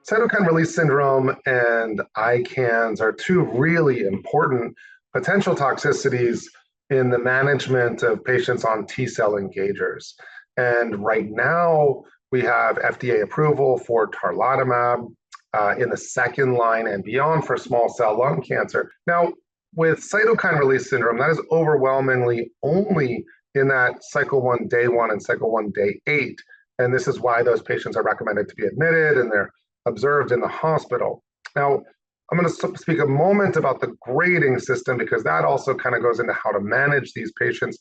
Cytokine release syndrome and ICANS are two really important potential toxicities in the management of patients on T-cell engagers. And right now, we have FDA approval for tarlatamab in the second line and beyond for small cell lung cancer. Now, with cytokine release syndrome, that is overwhelmingly only in that cycle 1, day 1, and cycle 1, day 8. And this is why those patients are recommended to be admitted and they're observed in the hospital. Now, I'm going to speak a moment about the grading system because that also kind of goes into how to manage these patients.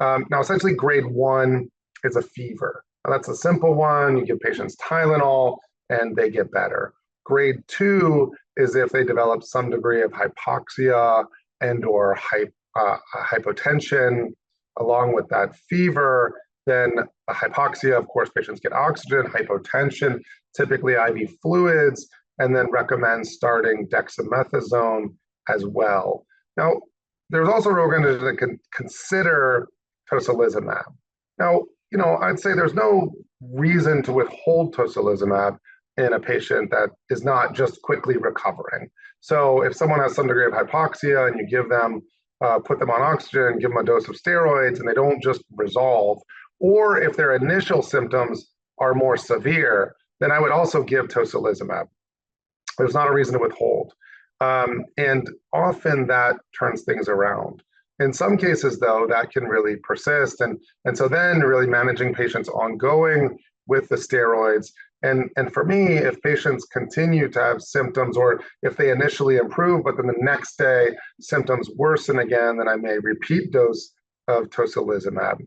Now, essentially, grade 1 is a fever. Now, that's a simple one. You give patients Tylenol and they get better. Grade 2 is if they develop some degree of hypoxia and or hypotension along with that fever. Then hypoxia, of course, patients get oxygen, hypotension, typically IV fluids, and then recommend starting dexamethasone as well. Now, there's also an organization that can consider tocilizumab. Now, I'd say there's no reason to withhold tocilizumab in a patient that is not just quickly recovering. So if someone has some degree of hypoxia and you give them, put them on oxygen, give them a dose of steroids, and they don't just resolve, or if their initial symptoms are more severe, then I would also give tocilizumab. There's not a reason to withhold. And often that turns things around. In some cases, though, that can really persist. And so then really managing patients ongoing with the steroids. And for me, if patients continue to have symptoms or if they initially improve, but then the next day symptoms worsen again, then I may repeat dose of tocilizumab.